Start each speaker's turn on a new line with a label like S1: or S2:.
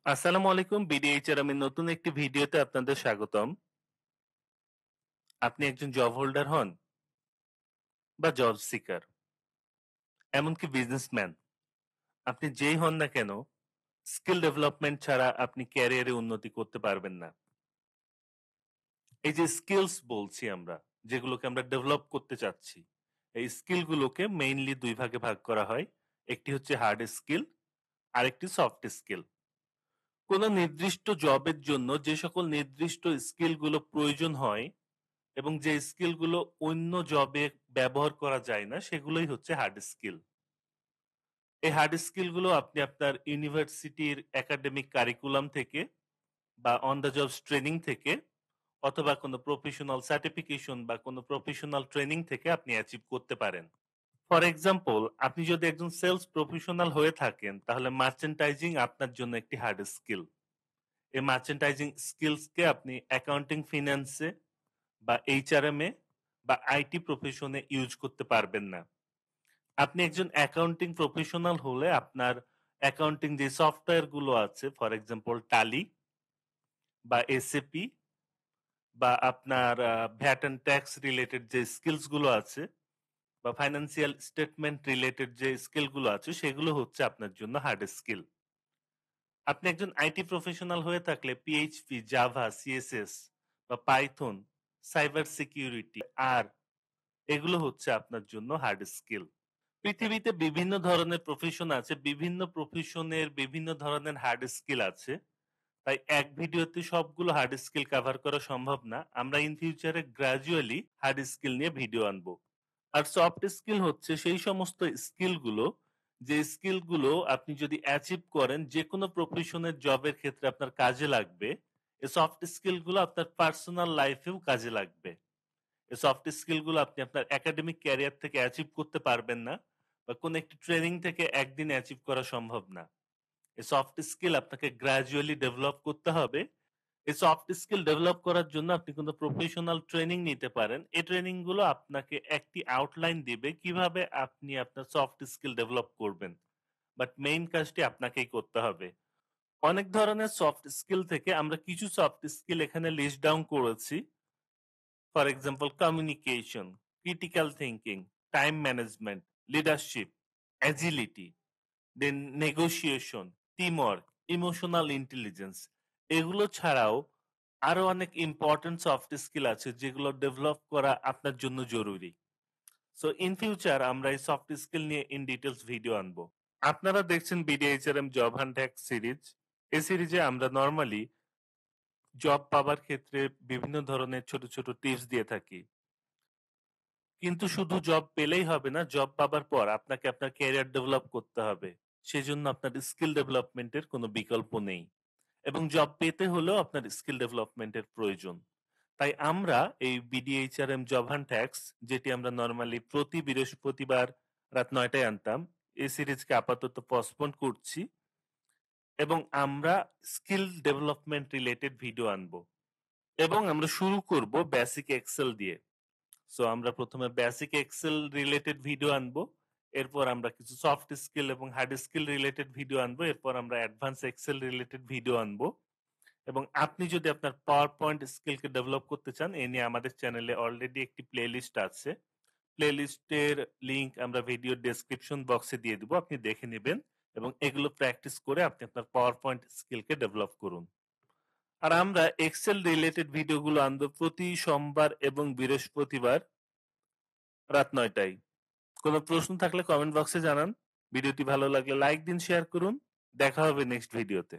S1: আসসালামু আলাইকুম বিডিএইচআর আমি নতুন একটি ভিডিওতে আপনাদের স্বাগতম। আপনি একজন জব হোল্ডার হন বা জব সিকার, এমনকি বিজনেসম্যান। আপনি যেই হন না কেন, স্কিল ডেভেলপমেন্ট ছাড়া আপনি ক্যারিয়ারে উন্নতি করতে পারবেন না। এই যে স্কিলস বলছি আমরা, যেগুলোকে আমরা ডেভেলপ করতে চাচ্ছি, এই স্কিলগুলোকে মেইনলি দুই ভাগে ভাগ করা হয়। একটি হচ্ছে হার্ড স্কিল, আরেকটি সফট স্কিল। কোনো নির্দিষ্ট জবের জন্য যে সকল নির্দিষ্ট স্কিলগুলো প্রয়োজন হয় এবং যে স্কিলগুলো অন্য জবে ব্যবহার করা যায় না সেগুলোই হচ্ছে হার্ড স্কিল। এই হার্ড স্কিলগুলো আপনি আপনার ইউনিভার্সিটির একাডেমিক কারিকুলাম থেকে বা অন দ্য জবস ট্রেনিং থেকে অথবা কোনো প্রফেশনাল সার্টিফিকেশন বা কোনো প্রফেশনাল ট্রেনিং থেকে আপনি অ্যাচিভ করতে পারেন। ফর এক্সাম্পল, আপনি যদি একজন সেলস প্রফেশনাল হয়ে থাকেন তাহলে মার্চেন্টাইজিং আপনার জন্য একটি হার্ড স্কিল। এই মার্চেন্টাইজিং স্কিলসকে আপনি অ্যাকাউন্টিং ফিন্যান্সে বা এইচআরএম এ বা আইটি প্রফেশনে ইউজ করতে পারবেন না। আপনি একজন অ্যাকাউন্টিং প্রফেশনাল হলে আপনার অ্যাকাউন্টিং যে সফটওয়্যার গুলো আছে, ফর এক্সাম্পল টালি বা এসএপি বা আপনার ভ্যাট অ্যান্ড ট্যাক্স রিলেটেড যে স্কিলস গুলো আছে বা ফাইন্যান্সিয়াল স্টেটমেন্ট রিলেটেড যে স্কিল গুলো আছে সেগুলো হচ্ছে আপনার জন্য হার্ড স্কিল। আপনি একজন আইটি প্রফেশনাল হয়ে থাকলে পিএইচপি, জাভা, সিএসএস বা পাইথন, সাইবার সিকিউরিটি আর এগুলো হচ্ছে আপনার জন্য হার্ড স্কিল। পৃথিবীতে বিভিন্ন ধরনের প্রফেশন আছে, বিভিন্ন প্রফেশনের বিভিন্ন ধরনের হার্ড স্কিল আছে। তাই এক ভিডিওতে সবগুলো হার্ড স্কিল কভার করা সম্ভব না। আমরা ইন ফিউচারে গ্র্যাজুয়ালি হার্ড স্কিল নিয়ে ভিডিও আনবো। আর সফট স্কিল হচ্ছে সেই সমস্ত স্কিলগুলো, যে স্কিলগুলো আপনি যদি অ্যাচিভ করেন যেকোনো প্রফেশনের জবের ক্ষেত্রে আপনার কাজে লাগবে। এই সফট স্কিলগুলো আপনার পার্সোনাল লাইফেও কাজে লাগবে। এই সফট স্কিলগুলো আপনি আপনার একাডেমিক ক্যারিয়ার থেকে অ্যাচিভ করতে পারবেন না বা কোনো একটি ট্রেনিং থেকে একদিনে অ্যাচিভ করা সম্ভব না। এই সফট স্কিল আপনাকে গ্র্যাজুয়ালি ডেভেলপ করতে হবে। এই সফট স্কিল ডেভেলপ করার জন্য আপনি কোনো প্রফেশনাল ট্রেনিং নিতে পারেন। এই ট্রেনিং গুলো আপনাকে একটি আউটলাইন দিবে কিভাবে আপনি আপনার সফট স্কিল ডেভেলপ করবেন। বাট মেইন কাজটি আপনাকেই করতে হবে। অনেক ধরনের সফট স্কিল থেকে আমরা কিছু সফট স্কিল এখানে লিস্ট ডাউন করেছি। For example communication, critical thinking, time management, leadership, agility, then negotiation, teamwork, emotional intelligence. এগুলো ছাড়াও আরো অনেক ইম্পর্টেন্ট সফট স্কিল আছে যেগুলো ডেভেলপ করা আপনার জন্য জরুরি। সো ইন ফিউচার আমরা এই সফট স্কিল নিয়ে ইন ডিটেলস ভিডিও আনবো। আপনারা দেখছেন বিডিএইচআরএম জব হান্ট হ্যাক সিরিজ। এই সিরিজে আমরা নরমালি জব পাবার ক্ষেত্রে বিভিন্ন ধরনের ছোট ছোট টিপস দিয়ে থাকি। কিন্তু শুধু জব পেলেই হবে না, জব পাবার পর আপনাকে আপনার ক্যারিয়ার ডেভেলপ করতে হবে। সেজন্য আপনার স্কিল ডেভেলপমেন্টের কোনো বিকল্প নেই। এবং জব পেতে হলেও আপনার স্কিল ডেভেলপমেন্টের প্রয়োজন। তাই আমরা এই বিডিএইচআরএম জব হান্ট হ্যাক্স, যেটি আমরা নরমালি প্রতি বৃহস্পতিবার রাত ৯টায় আনতাম, এই সিরিজকে আপাতত পসপোন করছি এবং আমরা স্কিল ডেভেলপমেন্ট রিলেটেড ভিডিও আনবো। এবং আমরা শুরু করব বেসিক এক্সেল দিয়ে। সো আমরা প্রথমে বেসিক এক্সেল রিলেটেড ভিডিও আনবো। এরপর আমরা কিছু সফট স্কিল এবং হার্ড স্কিল রিলেটেড ভিডিও আনবো। এরপর আমরা অ্যাডভান্স এক্সেল রিলেটেড ভিডিও আনবো। এবং আপনি যদি আপনার পাওয়ার পয়েন্ট স্কিলকে ডেভেলপ করতে চান, এ নিয়ে আমাদের চ্যানেলে অলরেডি একটি প্লেলিস্ট আছে। প্লেলিস্টের লিংক আমরা ভিডিও ডেসক্রিপশন বক্সে দিয়ে দিব, আপনি দেখে নেবেন এবং এগুলো প্র্যাকটিস করে আপনি আপনার পাওয়ার পয়েন্ট স্কিলকে ডেভেলপ করুন। আর আমরা এক্সেল রিলেটেড ভিডিওগুলো আনবো প্রতি সোমবার এবং বৃহস্পতিবার রাত ৯টায়। কোনো প্রশ্ন থাকলে কমেন্ট বক্সে জানান। ভিডিওটি ভালো লাগলে লাইক দিন, শেয়ার করুন। দেখা হবে নেক্সট ভিডিওতে।